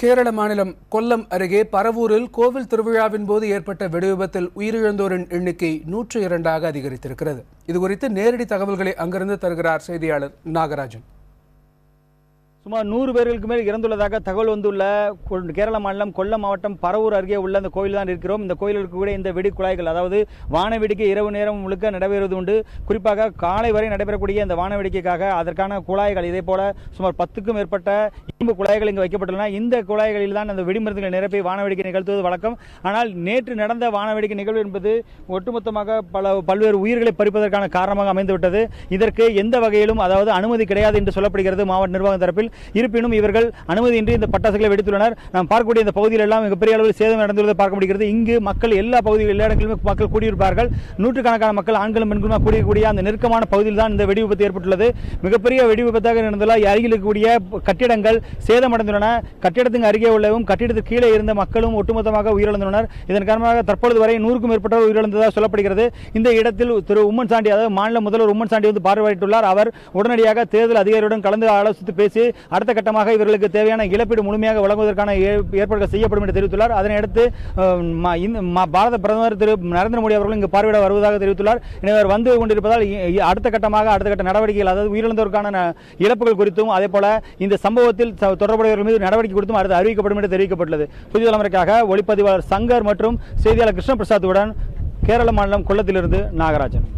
கேரள மாநிலம் கொல்லம் அருகே பரவூரில் கோவில் திருவிழாவின் போது ஏற்பட்ட வெடிவிபத்தில் உயிரிழந்தோரின் எண்ணிக்கை 102ஆக அதிகரித்திருக்கிறது. இதுகுறித்து நேரடி தகவல்களை அங்கிருந்து தருகிறார் செய்தியாளர் நாகராஜன். சுமார் 100 பேர்களுக்கு மேல் இறந்துள்ளதாக தகவல் வந்துள்ள கேரள மாநிலம் கொல்லம் மாவட்டம் பரவூர் அருகே உள்ள அந்த கோயில் தான் இருக்கிறோம். இந்த கோயிலுக்கு கூட இந்த வெடி குழாய்கள், அதாவது வான வேடிக்கை இரவு நேரம் முழுக்க நடைபெறுவது உண்டு. குறிப்பாக காலை வரை நடைபெறக்கூடிய இந்த வான வேடிக்கைக்காக அதற்கான குழாய்கள், இதே போல சுமார் 10க்கும் மேற்பட்ட இரும்பு குழாய்கள் இங்கு வைக்கப்பட்டுள்ளன. இந்த குழாய்களில் தான் அந்த வெடிமருந்துகளை நிரப்பி வான வேடிக்கை நிகழ்த்துவது வழக்கம். ஆனால் நேற்று நடந்த வான வேடிக்கை நிகழ்வு என்பது ஒட்டுமொத்தமாக பல்வேறு உயிர்களை பறிப்பதற்கான காரணமாக அமைந்துவிட்டது. இதற்கு எந்த வகையிலும் அதாவது அனுமதி கிடையாது என்று சொல்லப்படுகிறது மாவட்ட நிர்வாகம் தரப்பில். இருப்பினும் இவர்கள் அனுமதியின்றி இந்த பட்டாசுகளை வெடித்துள்ளனர். நாம் பார்க்கக்கூடிய இந்த பகுதியில் எல்லாம் மிகப்பெரிய அளவில் சேதம் நடந்துள்ளதை பார்க்க முடிகிறது. இங்கு மக்கள் எல்லா பகுதிகளிலும் எல்லா இடங்களிலும் மக்கள் கூடியிருப்பார்கள். நூற்றுக்கணக்கான மக்கள் ஆண்களும் பெண்களும் கூடிய அந்த நெருக்கமான பகுதியில் தான் இந்த வெடி விபத்து ஏற்பட்டுள்ளது. மிகப்பெரிய வெடி விபத்தாக நடந்துள்ள அருகில் இருக்கக்கூடிய கட்டிடங்கள் சேதமடைந்துள்ளன. கட்டிடத்தின் அருகே உள்ளவும் கட்டிடத்துக்கு கீழே இருந்த மக்களும் ஒட்டுமொத்தமாக உயிரிழந்துள்ளனர். இதன் காரணமாக தற்பொழுது வரை 100க்கும் மேற்பட்டோர் உயிரிழந்ததாக சொல்லப்படுகிறது. இந்த இடத்தில் திரு உம்மன் சாண்டி, அதாவது மாநில முதல்வர் உம்மன் சாண்டி வந்து பார்வையிட்டுள்ளார். அவர் உடனடியாக தேர்தல் அதிகாரியுடன் கலந்து ஆலோசித்து பேசி அடுத்த கட்டமாக இவர்களுக்கு தேவையான இழப்பீடு முழுமையாக வழங்குவதற்கான ஏற்பாடுகள் செய்யப்படும் என்று தெரிவித்துள்ளார். அதனையடுத்து பாரத பிரதமர் திரு நரேந்திர மோடி அவர்கள் இங்கு பார்வையிட வருவதாக தெரிவித்துள்ளார். எனவே வந்து கொண்டிருப்பதால் அடுத்த கட்ட நடவடிக்கைகள், அதாவது உயிரிழந்தோருக்கான இழப்புகள் குறித்தும் அதே போல இந்த சம்பவத்தில் தொடர்புடையவர்கள் மீது நடவடிக்கை குறித்தும் அடுத்து அறிவிக்கப்படும் என்று தெரிவிக்கப்பட்டுள்ளது. புதிய தலைமுறைக்காக ஒளிப்பதிவாளர் சங்கர் மற்றும் செய்தியாளர் கிருஷ்ண பிரசாத்துடன் கேரள மாநிலம் கொல்லத்திலிருந்து நாகராஜன்.